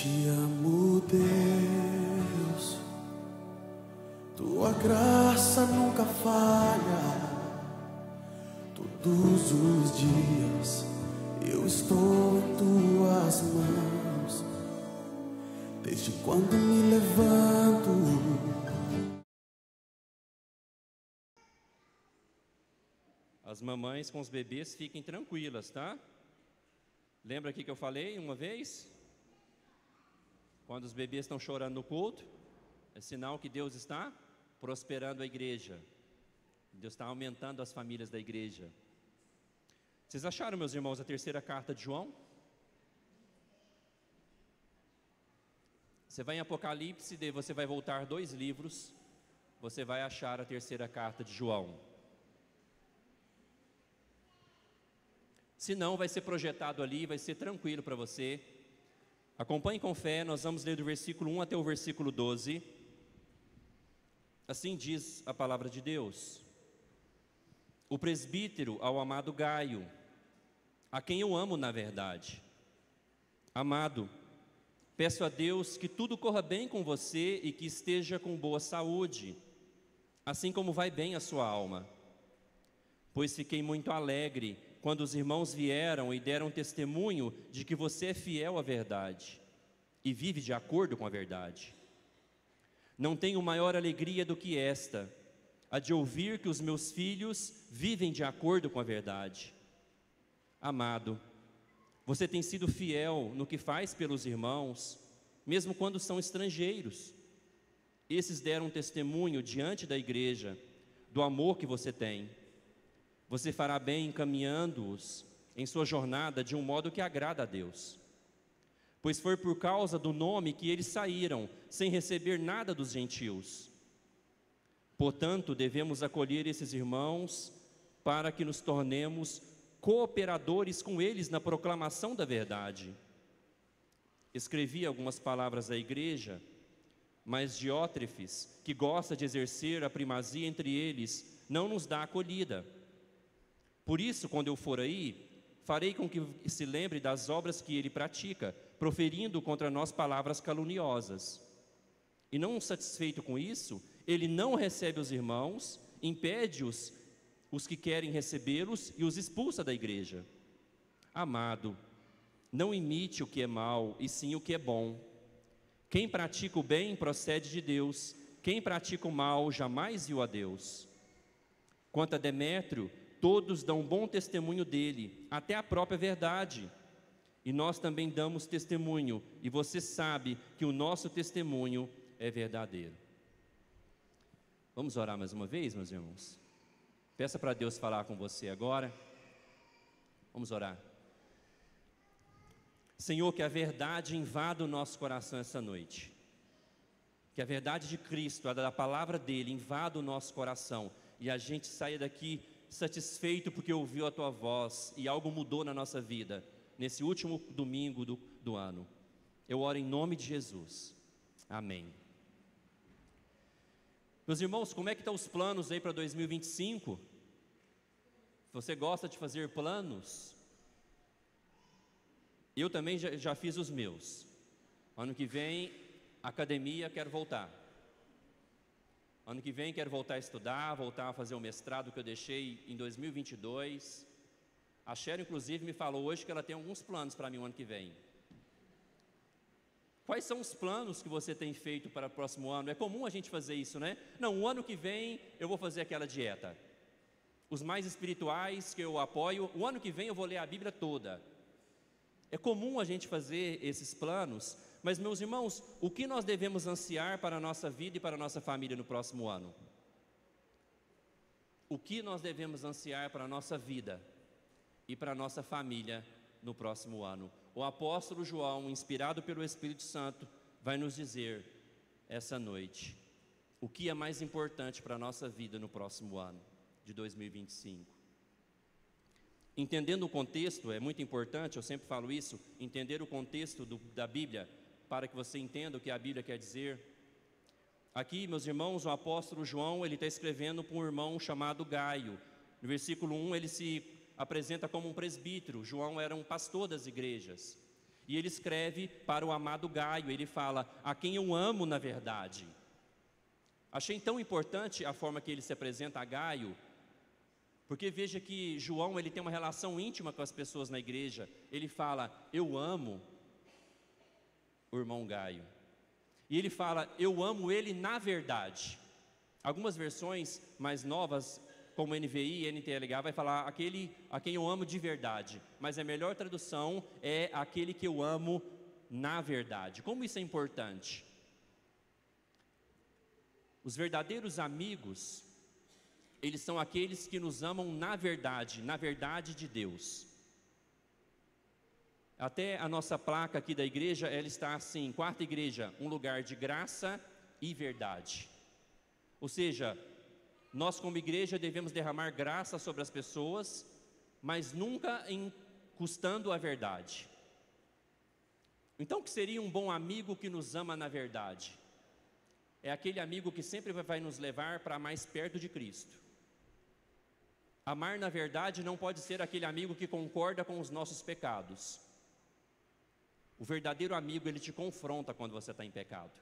te amo, Deus, tua graça nunca falha. Todos os dias eu estou em tuas mãos, desde quando me levanto. As mamães com os bebês fiquem tranquilas, tá? Lembra aqui que eu falei uma vez? Quando os bebês estão chorando no culto, é sinal que Deus está prosperando a igreja. Deus está aumentando as famílias da igreja. Vocês acharam, meus irmãos, a terceira carta de João? Você vai em Apocalipse, daí você vai voltar 2 livros, você vai achar a terceira carta de João. Se não, vai ser projetado ali, vai ser tranquilo para você. Acompanhe com fé, nós vamos ler do versículo 1 até o versículo 12. Assim diz a palavra de Deus. O presbítero ao amado Gaio, a quem eu amo na verdade. Amado, peço a Deus que tudo corra bem com você e que esteja com boa saúde, assim como vai bem a sua alma. Pois fiquei muito alegre quando os irmãos vieram e deram testemunho de que você é fiel à verdade e vive de acordo com a verdade. Não tenho maior alegria do que esta, a de ouvir que os meus filhos vivem de acordo com a verdade. Amado, você tem sido fiel no que faz pelos irmãos, mesmo quando são estrangeiros. Esses deram testemunho diante da igreja do amor que você tem. Você fará bem encaminhando-os em sua jornada de um modo que agrada a Deus. Pois foi por causa do nome que eles saíram, sem receber nada dos gentios. Portanto, devemos acolher esses irmãos para que nos tornemos cooperadores com eles na proclamação da verdade. Escrevi algumas palavras à igreja, mas Diótrefes, que gosta de exercer a primazia entre eles, não nos dá acolhida. Por isso, quando eu for aí, farei com que se lembre das obras que ele pratica, proferindo contra nós palavras caluniosas. E não satisfeito com isso, ele não recebe os irmãos, impede-os, os que querem recebê-los, e os expulsa da igreja. Amado, não imite o que é mal, e sim o que é bom. Quem pratica o bem procede de Deus, quem pratica o mal jamais viu a Deus. Quanto a Demétrio, todos dão bom testemunho dele, até a própria verdade. E nós também damos testemunho, e você sabe que o nosso testemunho é verdadeiro. Vamos orar mais uma vez, meus irmãos? Peça para Deus falar com você agora. Vamos orar. Senhor, que a verdade invada o nosso coração essa noite. Que a verdade de Cristo, a da palavra dele, invada o nosso coração. E a gente saia daqui satisfeito porque ouviu a tua voz e algo mudou na nossa vida, nesse último domingo do ano. Eu oro em nome de Jesus. Amém. Meus irmãos, como é que estão os planos aí para 2025? Você gosta de fazer planos? Eu também já fiz os meus. Ano que vem, academia, quero voltar. Ano que vem quero voltar a estudar, voltar a fazer o mestrado que eu deixei em 2022. A Cheryl, inclusive, me falou hoje que ela tem alguns planos para mim o ano que vem. Quais são os planos que você tem feito para o próximo ano? É comum a gente fazer isso, né? Não, o ano que vem eu vou fazer aquela dieta. Os mais espirituais que eu apoio, o ano que vem eu vou ler a Bíblia toda. É comum a gente fazer esses planos, mas, meus irmãos, o que nós devemos ansiar para a nossa vida e para a nossa família no próximo ano? O que nós devemos ansiar para a nossa vida e para a nossa família no próximo ano? O apóstolo João, inspirado pelo Espírito Santo, vai nos dizer essa noite o que é mais importante para a nossa vida no próximo ano de 2025. Entendendo o contexto, é muito importante, eu sempre falo isso, entender o contexto da Bíblia, para que você entenda o que a Bíblia quer dizer. Aqui, meus irmãos, o apóstolo João, ele está escrevendo para um irmão chamado Gaio. No versículo 1, ele se apresenta como um presbítero. João era um pastor das igrejas. E ele escreve para o amado Gaio, ele fala: a quem eu amo na verdade. Achei tão importante a forma que ele se apresenta a Gaio, porque veja que João, ele tem uma relação íntima com as pessoas na igreja. Ele fala: eu amo o irmão Gaio. E ele fala: eu amo ele na verdade. Algumas versões mais novas, como NVI e NTLH, vai falar aquele a quem eu amo de verdade. Mas a melhor tradução é aquele que eu amo na verdade. Como isso é importante? Os verdadeiros amigos, eles são aqueles que nos amam na verdade de Deus. Até a nossa placa aqui da igreja, ela está assim: quarta igreja, um lugar de graça e verdade. Ou seja, nós como igreja devemos derramar graça sobre as pessoas, mas nunca custando a verdade. Então, o que seria um bom amigo que nos ama na verdade? É aquele amigo que sempre vai nos levar para mais perto de Cristo. Amar na verdade não pode ser aquele amigo que concorda com os nossos pecados. O verdadeiro amigo, ele te confronta quando você está em pecado.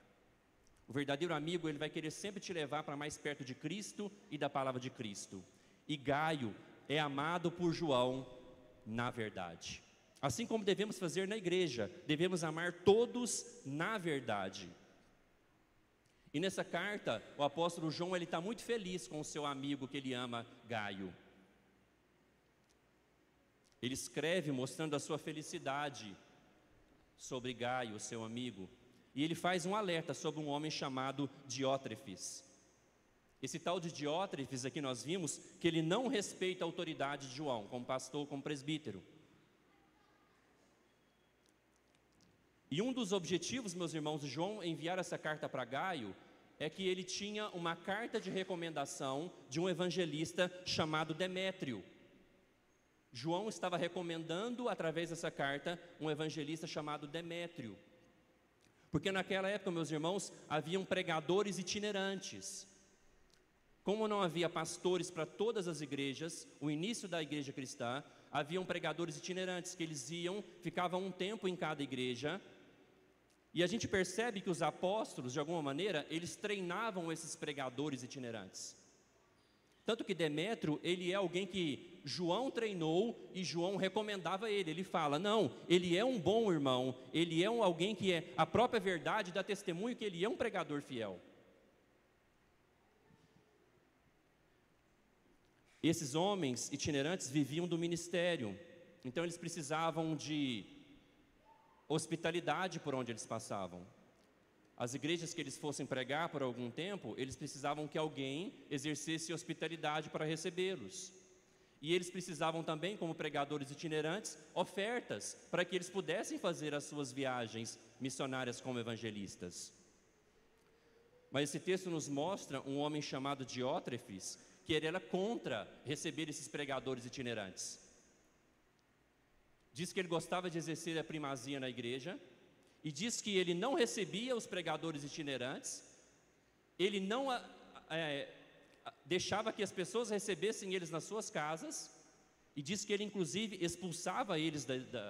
O verdadeiro amigo, ele vai querer sempre te levar para mais perto de Cristo e da palavra de Cristo. E Gaio é amado por João na verdade. Assim como devemos fazer na igreja, devemos amar todos na verdade. E nessa carta, o apóstolo João, ele está muito feliz com o seu amigo que ele ama, Gaio. Ele escreve mostrando a sua felicidade sobre Gaio, seu amigo. E ele faz um alerta sobre um homem chamado Diótrefes. Esse tal de Diótrefes aqui nós vimos que ele não respeita a autoridade de João, como pastor, como presbítero. E um dos objetivos, meus irmãos, de João enviar essa carta para Gaio é que ele tinha uma carta de recomendação de um evangelista chamado Demétrio. João estava recomendando, através dessa carta, um evangelista chamado Demétrio. Porque naquela época, meus irmãos, haviam pregadores itinerantes. Como não havia pastores para todas as igrejas, o início da igreja cristã, haviam pregadores itinerantes que eles iam, ficavam um tempo em cada igreja. E a gente percebe que os apóstolos, de alguma maneira, eles treinavam esses pregadores itinerantes. Tanto que Demétrio, ele é alguém que João treinou e João recomendava ele. Ele fala: não, ele é um bom irmão, ele é alguém que é a própria verdade, dá testemunho que ele é um pregador fiel. Esses homens itinerantes viviam do ministério, então eles precisavam de hospitalidade por onde eles passavam. As igrejas que eles fossem pregar por algum tempo, eles precisavam que alguém exercesse hospitalidade para recebê-los. E eles precisavam também, como pregadores itinerantes, ofertas para que eles pudessem fazer as suas viagens missionárias como evangelistas. Mas esse texto nos mostra um homem chamado Diótrefes, que ele era contra receber esses pregadores itinerantes. Diz que ele gostava de exercer a primazia na igreja, e diz que ele não recebia os pregadores itinerantes, ele não deixava que as pessoas recebessem eles nas suas casas, e diz que ele inclusive expulsava eles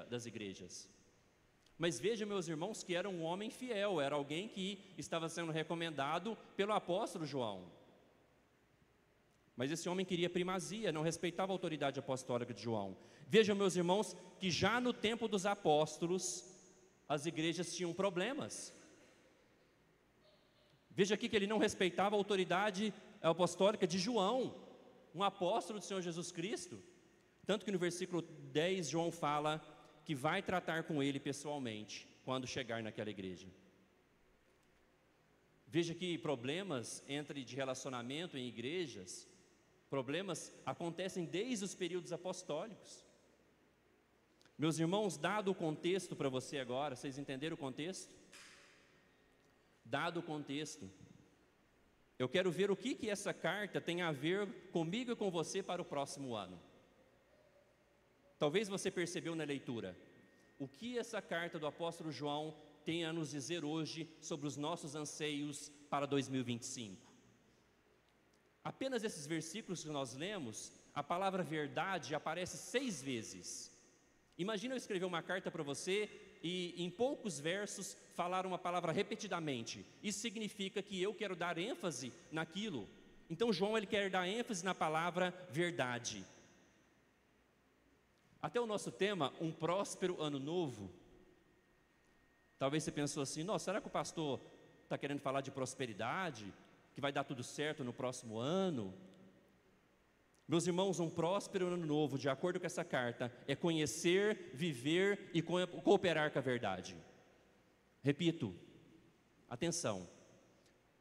das igrejas. Mas veja, meus irmãos, que era um homem fiel, era alguém que estava sendo recomendado pelo apóstolo João. Mas esse homem queria primazia, não respeitava a autoridade apostólica de João. Vejam, meus irmãos, que já no tempo dos apóstolos, as igrejas tinham problemas. Veja aqui que ele não respeitava a autoridade apostólica de João, um apóstolo do Senhor Jesus Cristo. Tanto que no versículo 10, João fala que vai tratar com ele pessoalmente, quando chegar naquela igreja. Veja que problemas de relacionamento em igrejas, problemas acontecem desde os períodos apostólicos. Meus irmãos, dado o contexto para você agora, vocês entenderam o contexto? Dado o contexto, eu quero ver o que essa carta tem a ver comigo e com você para o próximo ano. Talvez você percebeu na leitura, o que essa carta do apóstolo João tem a nos dizer hoje sobre os nossos anseios para 2025. Apenas esses versículos que nós lemos, a palavra verdade aparece 6 vezes. Imagina eu escrever uma carta para você e em poucos versos falar uma palavra repetidamente. Isso significa que eu quero dar ênfase naquilo. Então João ele quer dar ênfase na palavra verdade. Até o nosso tema, um próspero ano novo. Talvez você pensou assim, nossa, será que o pastor está querendo falar de prosperidade? Que vai dar tudo certo no próximo ano? Meus irmãos, um próspero ano novo, de acordo com essa carta, é conhecer, viver e cooperar com a verdade. Repito, atenção,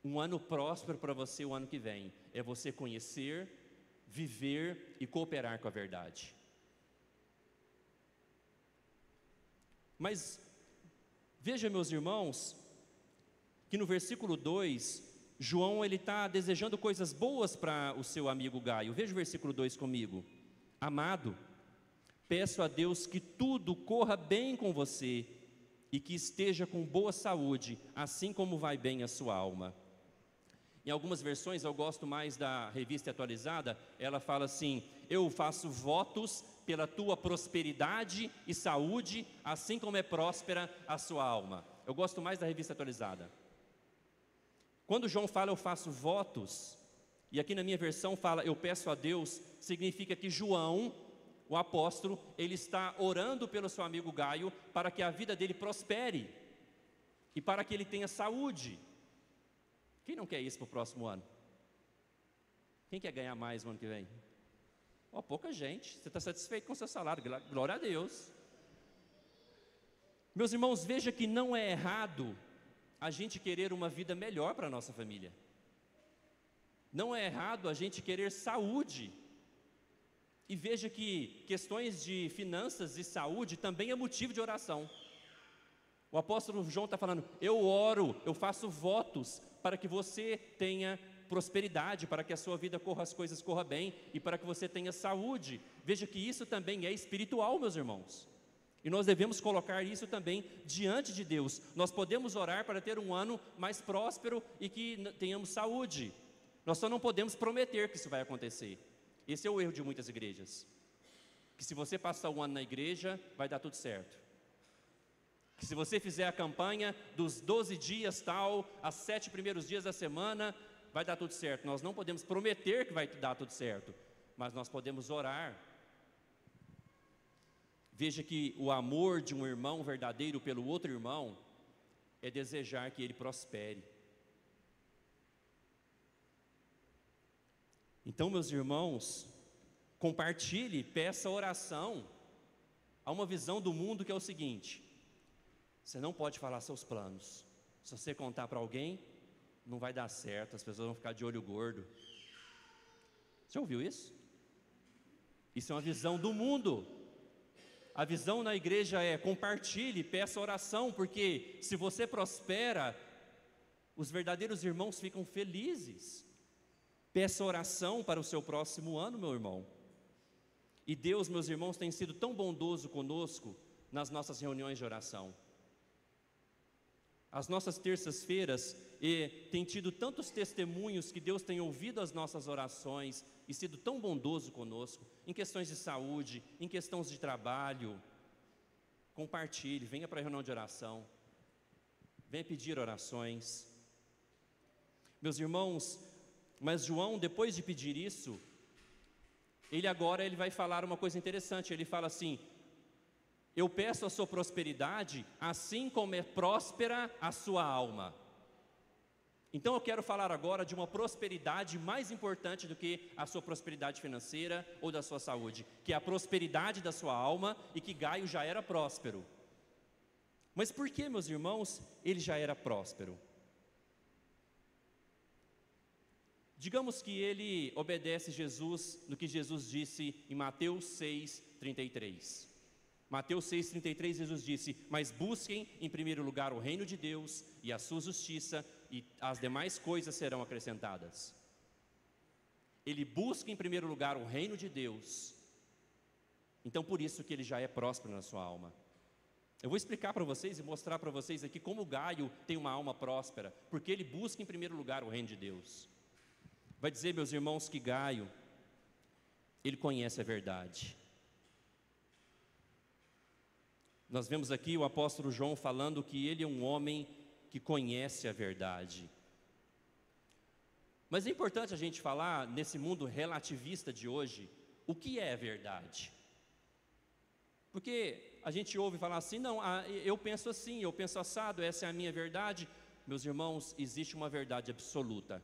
um ano próspero para você o ano que vem, é você conhecer, viver e cooperar com a verdade. Mas, veja meus irmãos, que no versículo 2, João ele está desejando coisas boas para o seu amigo Gaio. Veja o versículo 2 comigo. Amado, peço a Deus que tudo corra bem com você e que esteja com boa saúde, assim como vai bem a sua alma. Em algumas versões, eu gosto mais da Revista Atualizada, ela fala assim, eu faço votos pela tua prosperidade e saúde, assim como é próspera a sua alma. Eu gosto mais da Revista Atualizada. Quando João fala eu faço votos, e aqui na minha versão fala eu peço a Deus, significa que João, o apóstolo, ele está orando pelo seu amigo Gaio para que a vida dele prospere e para que ele tenha saúde. Quem não quer isso para o próximo ano? Quem quer ganhar mais no ano que vem? Oh, pouca gente. Você está satisfeito com o seu salário, glória a Deus. Meus irmãos, veja que não é errado a gente querer uma vida melhor para a nossa família. Não é errado a gente querer saúde. E veja que questões de finanças e saúde também é motivo de oração. O apóstolo João está falando, eu oro, eu faço votos para que você tenha prosperidade, para que a sua vida corra, as coisas corram bem e para que você tenha saúde. Veja que isso também é espiritual, meus irmãos. E nós devemos colocar isso também diante de Deus. Nós podemos orar para ter um ano mais próspero e que tenhamos saúde. Nós só não podemos prometer que isso vai acontecer. Esse é o erro de muitas igrejas. Que se você passar um ano na igreja, vai dar tudo certo. Que se você fizer a campanha dos 12 dias tal, as 7 primeiros dias da semana, vai dar tudo certo. Nós não podemos prometer que vai dar tudo certo, mas nós podemos orar. Veja que o amor de um irmão verdadeiro pelo outro irmão é desejar que ele prospere. Então, meus irmãos, compartilhe, peça oração a uma visão do mundo que é o seguinte: você não pode falar seus planos. Se você contar para alguém, não vai dar certo, as pessoas vão ficar de olho gordo. Você ouviu isso? Isso é uma visão do mundo. A visão na igreja é compartilhe, peça oração, porque se você prospera, os verdadeiros irmãos ficam felizes. Peça oração para o seu próximo ano, meu irmão. E Deus, meus irmãos, tem sido tão bondoso conosco nas nossas reuniões de oração. As nossas terças-feiras tem tido tantos testemunhos que Deus tem ouvido as nossas orações e sido tão bondoso conosco, em questões de saúde, em questões de trabalho. Compartilhe, venha para a reunião de oração, venha pedir orações. Meus irmãos, mas João, depois de pedir isso, ele vai falar uma coisa interessante. Ele fala assim: eu peço a sua prosperidade, assim como é próspera a sua alma. Então eu quero falar agora de uma prosperidade mais importante do que a sua prosperidade financeira ou da sua saúde, que é a prosperidade da sua alma, e que Gaio já era próspero. Mas por que, meus irmãos, ele já era próspero? Digamos que ele obedece Jesus no que Jesus disse em Mateus 6:33. Mateus 6:33, Jesus disse: mas busquem em primeiro lugar o reino de Deus e a sua justiça, e as demais coisas serão acrescentadas. Ele busca em primeiro lugar o reino de Deus. Então por isso que ele já é próspero na sua alma. Eu vou explicar para vocês e mostrar para vocês aqui como Gaio tem uma alma próspera, porque ele busca em primeiro lugar o reino de Deus. Vai dizer, meus irmãos, que Gaio, ele conhece a verdade. Nós vemos aqui o apóstolo João falando que ele é um homem que conhece a verdade. Mas é importante a gente falar, nesse mundo relativista de hoje, o que é verdade? Porque a gente ouve falar assim, não, eu penso assim, eu penso assado, essa é a minha verdade. Meus irmãos, existe uma verdade absoluta.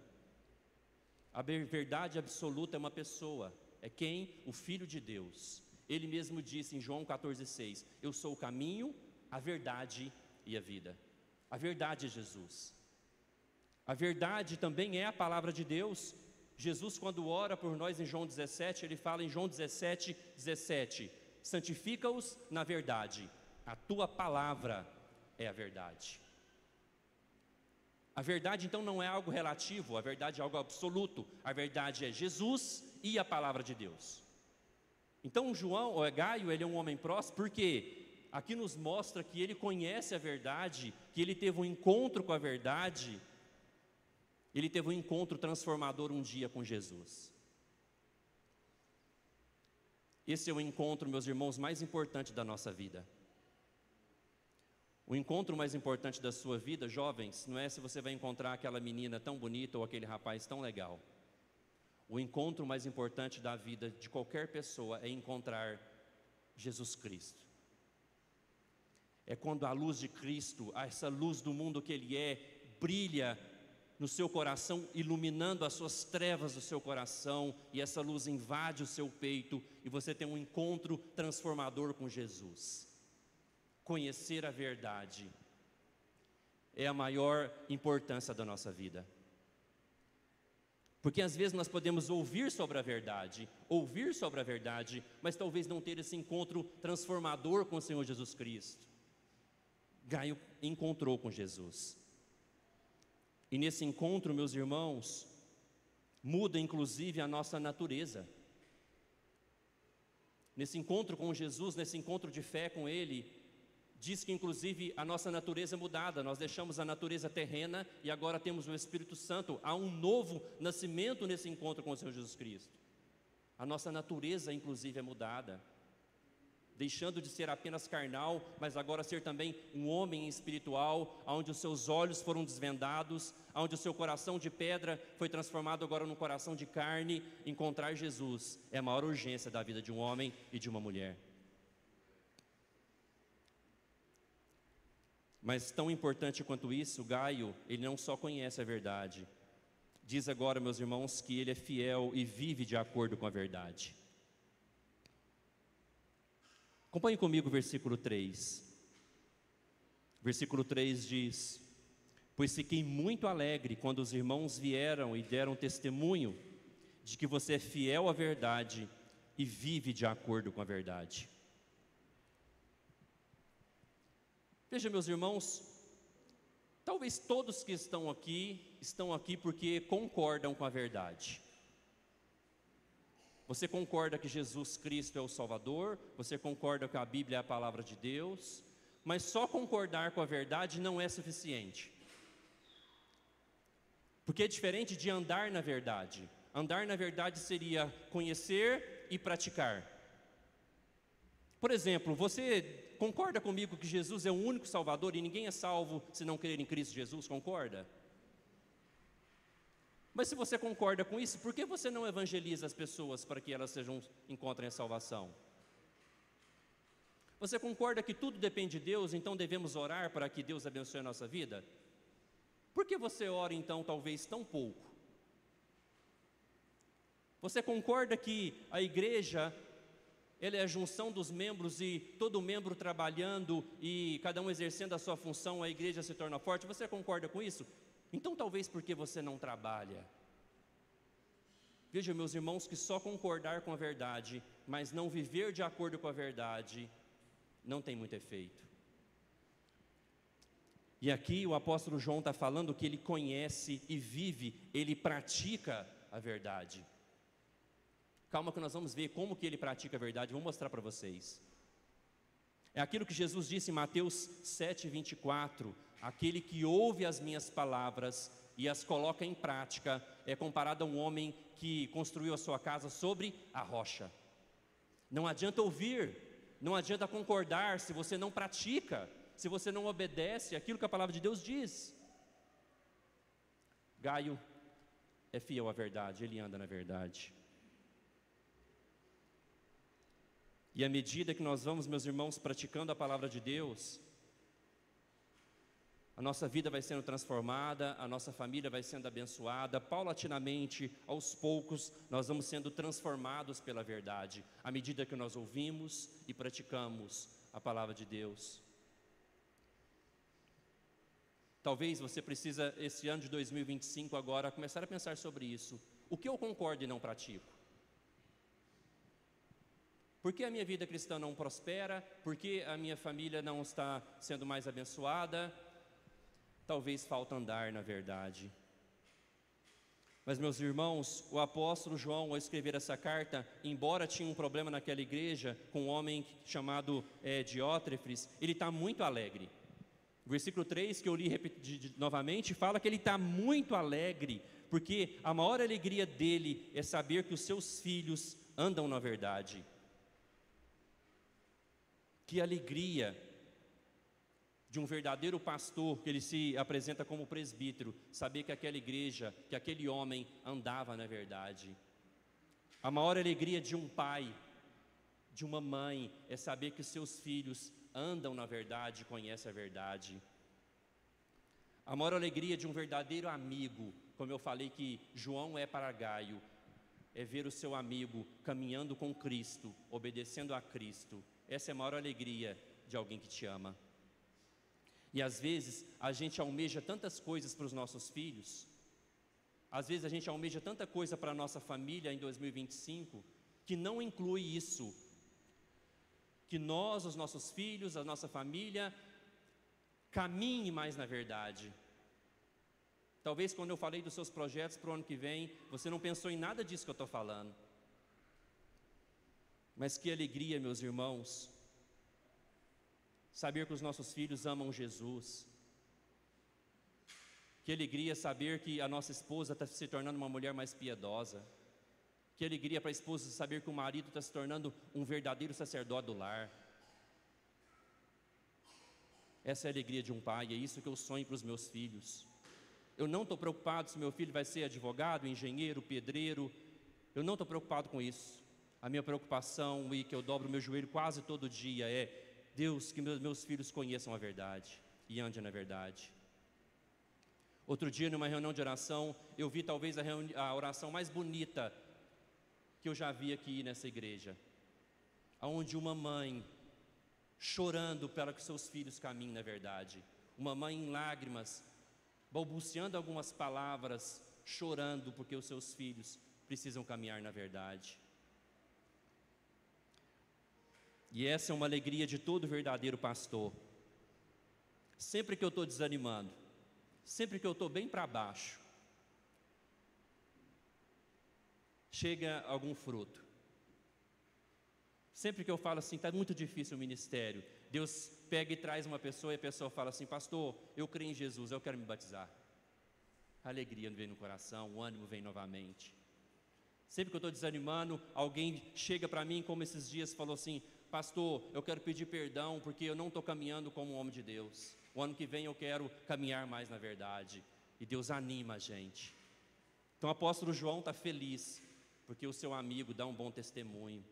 A verdade absoluta é uma pessoa, é quem? O Filho de Deus. Ele mesmo disse em João 14,6, eu sou o caminho, a verdade e a vida. A verdade é Jesus. A verdade também é a palavra de Deus. Jesus, quando ora por nós em João 17, ele fala em João 17:17, santifica-os na verdade, a tua palavra é a verdade. A verdade então não é algo relativo, a verdade é algo absoluto. A verdade é Jesus e a palavra de Deus. Então Gaio, ele é um homem próspero, porque aqui nos mostra que ele conhece a verdade, que ele teve um encontro com a verdade. Ele teve um encontro transformador um dia com Jesus. Esse é o encontro, meus irmãos, mais importante da nossa vida. O encontro mais importante da sua vida, jovens, não é se você vai encontrar aquela menina tão bonita ou aquele rapaz tão legal. O encontro mais importante da vida de qualquer pessoa é encontrar Jesus Cristo. É quando a luz de Cristo, essa luz do mundo que Ele é, brilha no seu coração, iluminando as suas trevas do seu coração, e essa luz invade o seu peito, e você tem um encontro transformador com Jesus. Conhecer a verdade é a maior importância da nossa vida. Porque às vezes nós podemos ouvir sobre a verdade, mas talvez não ter esse encontro transformador com o Senhor Jesus Cristo. Gaio encontrou com Jesus. E nesse encontro, meus irmãos, muda inclusive a nossa natureza. Nesse encontro com Jesus, nesse encontro de fé com Ele, diz que inclusive a nossa natureza é mudada. Nós deixamos a natureza terrena e agora temos o Espírito Santo. Há um novo nascimento nesse encontro com o Senhor Jesus Cristo. A nossa natureza inclusive é mudada, deixando de ser apenas carnal, mas agora ser também um homem espiritual, onde os seus olhos foram desvendados, onde o seu coração de pedra foi transformado agora num coração de carne. Encontrar Jesus é a maior urgência da vida de um homem e de uma mulher. Mas tão importante quanto isso, Gaio, ele não só conhece a verdade. Diz agora, meus irmãos, que ele é fiel e vive de acordo com a verdade. Acompanhe comigo o versículo 3. Versículo 3 diz: pois fiquei muito alegre quando os irmãos vieram e deram testemunho de que você é fiel à verdade e vive de acordo com a verdade. Veja, meus irmãos, talvez todos que estão aqui porque concordam com a verdade. Você concorda que Jesus Cristo é o Salvador, você concorda que a Bíblia é a palavra de Deus, mas só concordar com a verdade não é suficiente. Porque é diferente de andar na verdade. Andar na verdade seria conhecer e praticar. Por exemplo, você concorda comigo que Jesus é o único Salvador e ninguém é salvo se não crer em Cristo Jesus, concorda? Mas se você concorda com isso, por que você não evangeliza as pessoas para que elas encontrem a salvação? Você concorda que tudo depende de Deus, então devemos orar para que Deus abençoe a nossa vida? Por que você ora então talvez tão pouco? Você concorda que a igreja, ela é a junção dos membros e todo membro trabalhando e cada um exercendo a sua função, a igreja se torna forte? Você concorda com isso? Então talvez porque você não trabalha. Veja, meus irmãos, que só concordar com a verdade, mas não viver de acordo com a verdade, não tem muito efeito. E aqui o apóstolo João está falando que ele conhece e vive, ele pratica a verdade. Calma que nós vamos ver como que ele pratica a verdade, vou mostrar para vocês. É aquilo que Jesus disse em Mateus 7:24, aquele que ouve as minhas palavras e as coloca em prática, é comparado a um homem que construiu a sua casa sobre a rocha. Não adianta ouvir, Não adianta concordar se você não pratica, se você não obedece aquilo que a palavra de Deus diz. Gaio é fiel à verdade, ele anda na verdade. E à medida que nós vamos, meus irmãos, praticando a palavra de Deus, a nossa vida vai sendo transformada, a nossa família vai sendo abençoada, paulatinamente, aos poucos, nós vamos sendo transformados pela verdade, à medida que nós ouvimos e praticamos a palavra de Deus. Talvez você precisa, esse ano de 2025 agora, começar a pensar sobre isso. O que eu concordo e não pratico? Por que a minha vida cristã não prospera? Por que a minha família não está sendo mais abençoada? Talvez falta andar na verdade. Mas, meus irmãos, o apóstolo João, ao escrever essa carta, embora tinha um problema naquela igreja, com um homem chamado Diótrefes, ele está muito alegre. O versículo 3, que eu li novamente, fala que ele está muito alegre, porque a maior alegria dele é saber que os seus filhos andam na verdade. Que alegria de um verdadeiro pastor, que ele se apresenta como presbítero, saber que aquela igreja, que aquele homem andava na verdade. A maior alegria de um pai, de uma mãe, é saber que os seus filhos andam na verdade, conhecem a verdade. A maior alegria de um verdadeiro amigo, como eu falei que João é para Gaio, é ver o seu amigo caminhando com Cristo, obedecendo a Cristo. Essa é a maior alegria de alguém que te ama. E às vezes a gente almeja tantas coisas para os nossos filhos, às vezes a gente almeja tanta coisa para a nossa família em 2025, que não inclui isso. Que nós, os nossos filhos, a nossa família, caminhe mais na verdade. Talvez quando eu falei dos seus projetos para o ano que vem, você não pensou em nada disso que eu estou falando. Mas que alegria, meus irmãos, saber que os nossos filhos amam Jesus. Que alegria saber que a nossa esposa está se tornando uma mulher mais piedosa. Que alegria para a esposa saber que o marido está se tornando um verdadeiro sacerdote do lar. Essa é a alegria de um pai, é isso que eu sonho para os meus filhos. Eu não estou preocupado se meu filho vai ser advogado, engenheiro, pedreiro. Eu não estou preocupado com isso. A minha preocupação, e que eu dobro o meu joelho quase todo dia, é: Deus, que meus filhos conheçam a verdade e andem na verdade. Outro dia, numa reunião de oração, eu vi talvez a oração mais bonita que eu já vi aqui nessa igreja, onde uma mãe chorando para que seus filhos caminhem na verdade, uma mãe em lágrimas, balbuciando algumas palavras, chorando porque os seus filhos precisam caminhar na verdade. E essa é uma alegria de todo verdadeiro pastor. Sempre que eu estou desanimando, sempre que eu estou bem para baixo, chega algum fruto. Sempre que eu falo assim, está muito difícil o ministério, Deus pega e traz uma pessoa e a pessoa fala assim: pastor, eu creio em Jesus, eu quero me batizar. A alegria vem no coração, o ânimo vem novamente. Sempre que eu estou desanimando, alguém chega para mim, como esses dias, falou assim: pastor, eu quero pedir perdão porque eu não estou caminhando como um homem de Deus. O ano que vem eu quero caminhar mais na verdade. E Deus anima a gente. Então o apóstolo João está feliz porque o seu amigo dá um bom testemunho.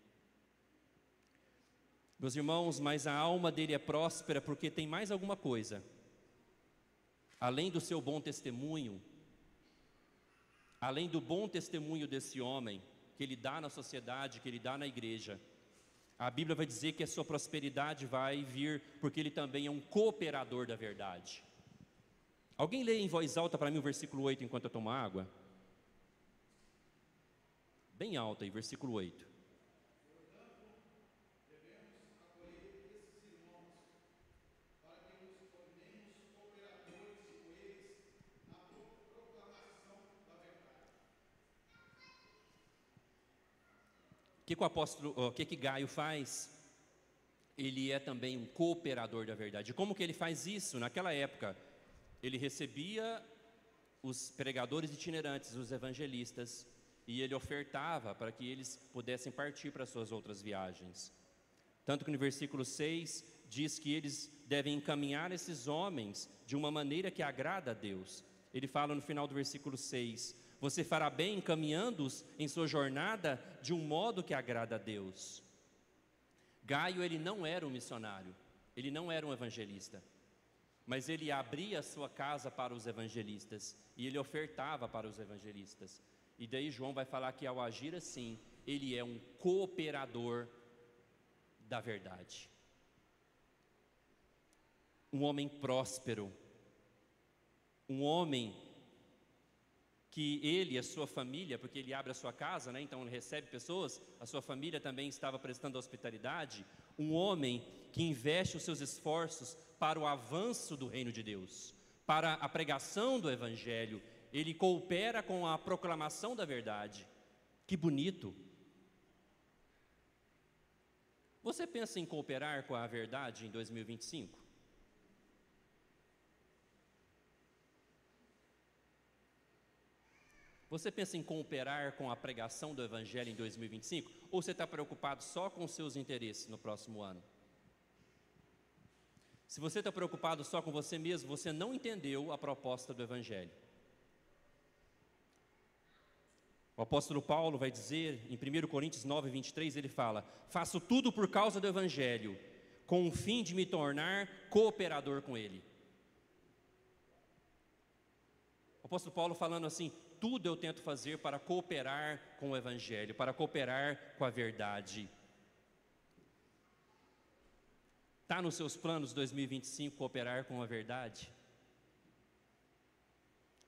Meus irmãos, mas a alma dele é próspera porque tem mais alguma coisa. Além do seu bom testemunho, além do bom testemunho desse homem, que ele dá na sociedade, que ele dá na igreja, a Bíblia vai dizer que a sua prosperidade vai vir porque ele também é um cooperador da verdade. Alguém lê em voz alta para mim o versículo 8 enquanto eu tomo água? Bem alta aí, versículo 8. O que Gaio faz? Ele é também um cooperador da verdade. Como que ele faz isso? Naquela época, ele recebia os pregadores itinerantes, os evangelistas, e ele ofertava para que eles pudessem partir para suas outras viagens. Tanto que no versículo 6 diz que eles devem encaminhar esses homens de uma maneira que agrada a Deus. Ele fala no final do versículo 6: você fará bem encaminhando-os em sua jornada de um modo que agrada a Deus. Gaio, ele não era um missionário, ele não era um evangelista, mas ele abria a sua casa para os evangelistas e ele ofertava para os evangelistas. E daí João vai falar que ao agir assim, ele é um cooperador da verdade. Um homem próspero, um homem que ele e a sua família, porque ele abre a sua casa, né, então ele recebe pessoas, a sua família também estava prestando hospitalidade. Um homem que investe os seus esforços para o avanço do reino de Deus, para a pregação do evangelho. Ele coopera com a proclamação da verdade. Que bonito! Você pensa em cooperar com a verdade em 2025? Você pensa em cooperar com a pregação do evangelho em 2025? Ou você está preocupado só com os seus interesses no próximo ano? Se você está preocupado só com você mesmo, você não entendeu a proposta do evangelho. O apóstolo Paulo vai dizer em 1 Coríntios 9, 23, ele fala: faço tudo por causa do evangelho, com o fim de me tornar cooperador com ele. O apóstolo Paulo falando assim: tudo eu tento fazer para cooperar com o evangelho, para cooperar com a verdade. Está nos seus planos 2025 cooperar com a verdade?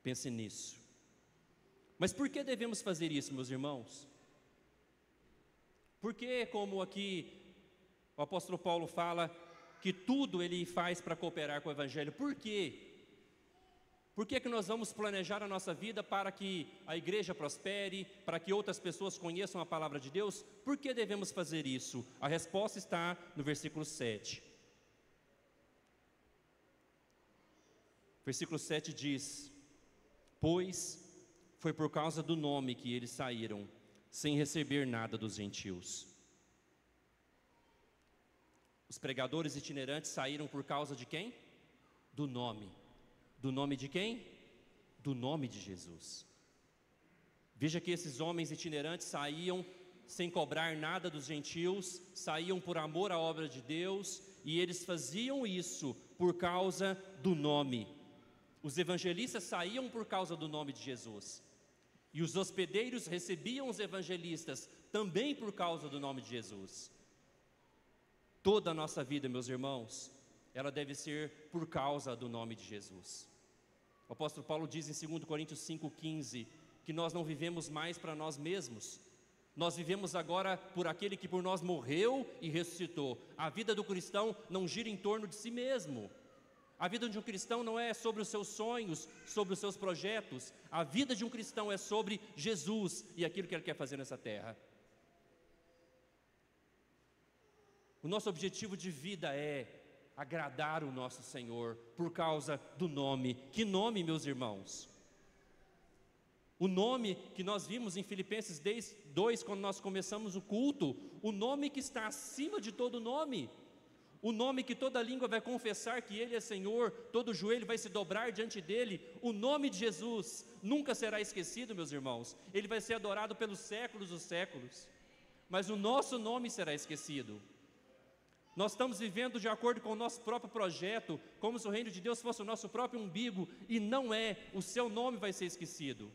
Pense nisso. Mas por que devemos fazer isso, meus irmãos? Por que, como aqui o apóstolo Paulo fala, que tudo ele faz para cooperar com o evangelho? Por quê? Por que nós vamos planejar a nossa vida para que a igreja prospere, para que outras pessoas conheçam a palavra de Deus? Por que devemos fazer isso? A resposta está no versículo 7. Versículo 7 diz: pois foi por causa do nome que eles saíram, sem receber nada dos gentios. Os pregadores itinerantes saíram por causa de quem? Do nome. Do nome de quem? Do nome de Jesus. Veja que esses homens itinerantes saíam sem cobrar nada dos gentios, saíam por amor à obra de Deus, e eles faziam isso por causa do nome. Os evangelistas saíam por causa do nome de Jesus, e os hospedeiros recebiam os evangelistas também por causa do nome de Jesus. Toda a nossa vida, meus irmãos, ela deve ser por causa do nome de Jesus. O apóstolo Paulo diz em 2 Coríntios 5,15 que nós não vivemos mais para nós mesmos, nós vivemos agora por aquele que por nós morreu e ressuscitou. A vida do cristão não gira em torno de si mesmo. A vida de um cristão não é sobre os seus sonhos, sobre os seus projetos. A vida de um cristão é sobre Jesus e aquilo que ele quer fazer nessa terra. O nosso objetivo de vida é agradar o nosso Senhor por causa do nome. Que nome, meus irmãos? O nome que nós vimos em Filipenses 2, quando nós começamos o culto, o nome que está acima de todo nome, o nome que toda língua vai confessar que Ele é Senhor, todo joelho vai se dobrar diante dEle. O nome de Jesus nunca será esquecido, meus irmãos. Ele vai ser adorado pelos séculos dos séculos, mas o nosso nome será esquecido. Nós estamos vivendo de acordo com o nosso próprio projeto, como se o reino de Deus fosse o nosso próprio umbigo, e não é. O seu nome vai ser esquecido.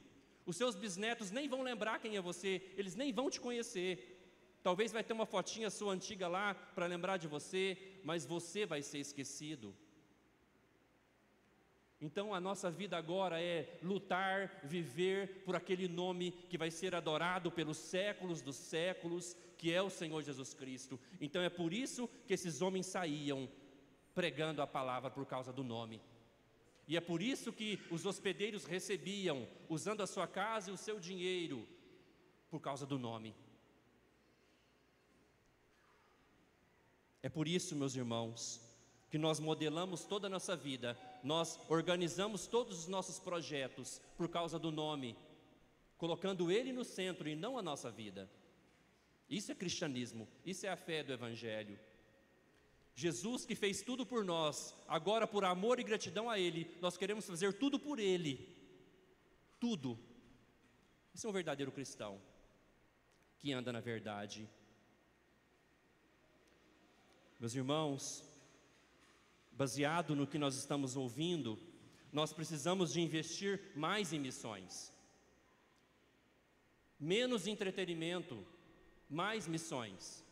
Os seus bisnetos nem vão lembrar quem é você, eles nem vão te conhecer. Talvez vai ter uma fotinha sua antiga lá para lembrar de você, mas você vai ser esquecido. Então a nossa vida agora é lutar, viver por aquele nome que vai ser adorado pelos séculos dos séculos, que é o Senhor Jesus Cristo. Então é por isso que esses homens saíam pregando a palavra por causa do nome. E é por isso que os hospedeiros recebiam, usando a sua casa e o seu dinheiro, por causa do nome. É por isso, meus irmãos, que nós modelamos toda a nossa vida, nós organizamos todos os nossos projetos por causa do nome, colocando Ele no centro e não a nossa vida. Isso é cristianismo, isso é a fé do Evangelho. Jesus que fez tudo por nós, agora por amor e gratidão a Ele, nós queremos fazer tudo por Ele. Tudo. Esse é um verdadeiro cristão, que anda na verdade. Meus irmãos, baseado no que nós estamos ouvindo, nós precisamos de investir mais em missões. Menos entretenimento, mais missões.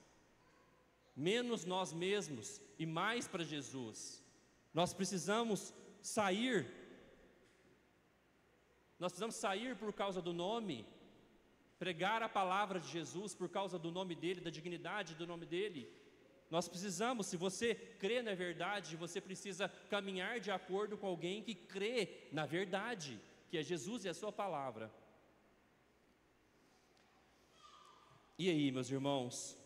Menos nós mesmos e mais para Jesus. Nós precisamos sair por causa do nome, pregar a palavra de Jesus por causa do nome dele, da dignidade do nome dele. Nós precisamos, se você crê na verdade, você precisa caminhar de acordo com alguém que crê na verdade, que é Jesus e a sua palavra. E aí, meus irmãos,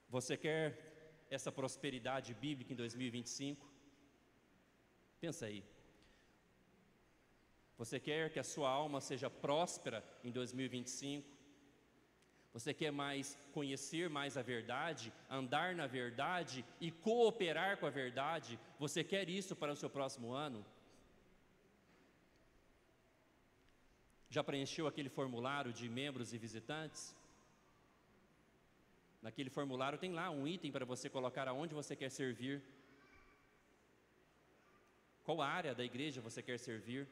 você quer essa prosperidade bíblica em 2025? Pensa aí. Você quer que a sua alma seja próspera em 2025? Você quer conhecer mais a verdade, andar na verdade e cooperar com a verdade? Você quer isso para o seu próximo ano? Já preencheu aquele formulário de membros e visitantes? Naquele formulário tem lá um item para você colocar aonde você quer servir. Qual área da igreja você quer servir?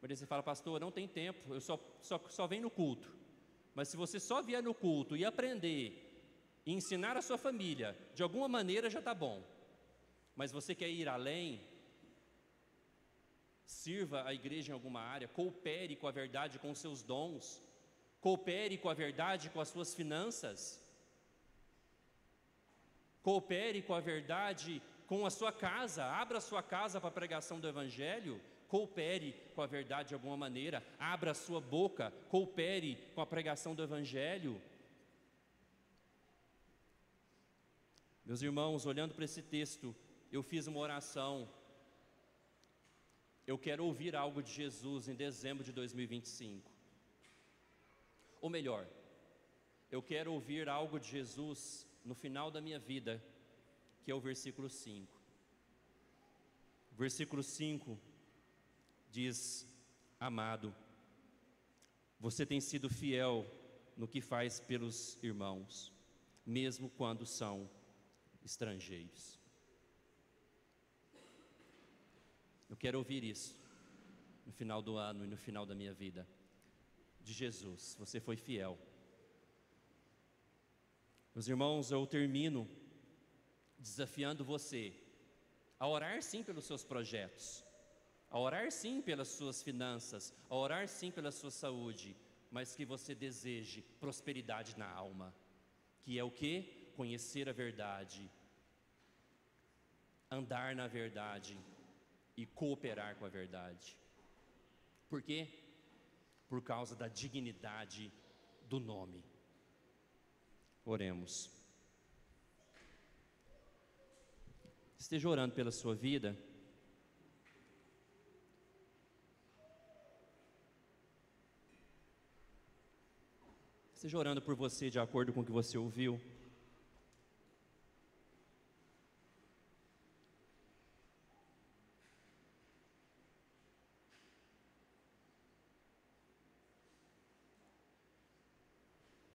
Mas você fala, pastor, não tem tempo, eu só venho no culto. Mas se você só vier no culto e aprender e ensinar a sua família, de alguma maneira já está bom. Mas você quer ir além? Sirva a igreja em alguma área, coopere com a verdade, com os seus dons, coopere com a verdade, com as suas finanças, coopere com a verdade, com a sua casa, abra a sua casa para a pregação do Evangelho. Coopere com a verdade de alguma maneira, abra a sua boca, coopere com a pregação do Evangelho. Meus irmãos, olhando para esse texto, eu fiz uma oração. Eu quero ouvir algo de Jesus em dezembro de 2025. Ou melhor, eu quero ouvir algo de Jesus no final da minha vida, que é o versículo 5. Versículo 5 diz: amado, você tem sido fiel no que faz pelos irmãos, mesmo quando são estrangeiros. Eu quero ouvir isso no final do ano e no final da minha vida, de Jesus. Você foi fiel. Meus irmãos, eu termino desafiando você a orar sim pelos seus projetos, a orar sim pelas suas finanças, a orar sim pela sua saúde, mas que você deseje prosperidade na alma, que é o quê? Conhecer a verdade, andar na verdade e cooperar com a verdade. Por quê? Por causa da dignidade do nome. Oremos. Esteja orando pela sua vida. Esteja orando por você de acordo com o que você ouviu.